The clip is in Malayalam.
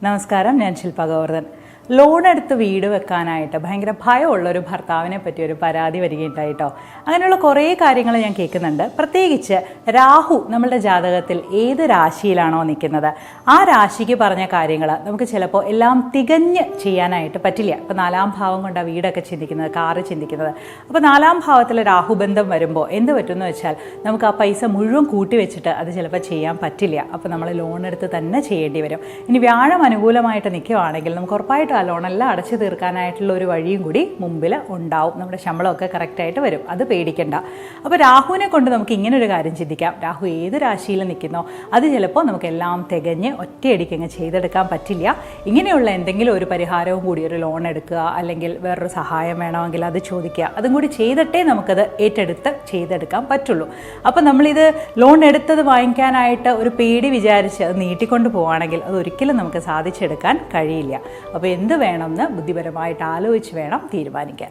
നമസ്കാരം, ഞാൻ ശില്പ ഗോവർദ്ധൻ. ലോൺ എടുത്ത് വീട് വെക്കാനായിട്ട് ഭയങ്കര ഭയമുള്ളൊരു ഭർത്താവിനെ പറ്റി ഒരു പരാതി വരികയുണ്ടായിട്ടോ. അങ്ങനെയുള്ള കുറേ കാര്യങ്ങൾ ഞാൻ കേൾക്കുന്നുണ്ട്. പ്രത്യേകിച്ച് രാഹു നമ്മളുടെ ജാതകത്തിൽ ഏത് രാശിയിലാണോ നിൽക്കുന്നത് ആ രാശിക്ക് പറഞ്ഞ കാര്യങ്ങൾ നമുക്ക് ചിലപ്പോൾ എല്ലാം തികഞ്ഞ് ചെയ്യാനായിട്ട് പറ്റില്ല. ഇപ്പോൾ 4-ാം ഭാവം കൊണ്ടാണ് വീടൊക്കെ ചിന്തിക്കുന്നത്, കാറ് ചിന്തിക്കുന്നത്. അപ്പോൾ 4-ാം ഭാവത്തിൽ രാഹുബന്ധം വരുമ്പോൾ എന്ത് പറ്റുമെന്ന് വെച്ചാൽ നമുക്ക് ആ പൈസ മുഴുവൻ കൂട്ടി വെച്ചിട്ട് അത് ചിലപ്പോൾ ചെയ്യാൻ പറ്റില്ല. അപ്പോൾ നമ്മൾ ലോൺ എടുത്ത് തന്നെ ചെയ്യേണ്ടി വരും. ഇനി വ്യാഴം അനുകൂലമായിട്ട് നിൽക്കുകയാണെങ്കിൽ നമുക്ക് ഉറപ്പായിട്ടും ആ ലോണെല്ലാം അടച്ചു തീർക്കാനായിട്ടുള്ള ഒരു വഴിയും കൂടി മുമ്പിൽ ഉണ്ടാവും. നമ്മുടെ ശമ്പളമൊക്കെ കറക്റ്റായിട്ട് വരും, അത് പേടിക്കണ്ട. അപ്പോൾ രാഹുവിനെ കൊണ്ട് നമുക്ക് ഇങ്ങനൊരു കാര്യം ചിന്തിക്കാം. രാഹു ഏത് രാശിയിൽ നിൽക്കുന്നോ അത് ചിലപ്പോൾ നമുക്കെല്ലാം തികഞ്ഞ് ഒറ്റയടിക്ക് അങ്ങ് ചെയ്തെടുക്കാൻ പറ്റില്ല. ഇങ്ങനെയുള്ള എന്തെങ്കിലും ഒരു പരിഹാരവും കൂടി, ഒരു ലോൺ എടുക്കുക അല്ലെങ്കിൽ വേറൊരു സഹായം വേണമെങ്കിൽ അത് ചോദിക്കുക, അതും കൂടി ചെയ്തിട്ടേ നമുക്കത് ഏറ്റെടുത്ത് ചെയ്തെടുക്കാൻ പറ്റുള്ളൂ. അപ്പോൾ നമ്മളിത് ലോൺ എടുത്തത് വാങ്ങിക്കാനായിട്ട് ഒരു പേടി വിചാരിച്ച് അത് നീട്ടിക്കൊണ്ട് പോവുകയാണെങ്കിൽ അത് ഒരിക്കലും നമുക്ക് സാധിച്ചെടുക്കാൻ കഴിയില്ല. അപ്പോൾ എന്ത് വേണമെന്ന് ബുദ്ധിപരമായിട്ട് ആലോചിച്ച് വേണം തീരുമാനിക്കാൻ.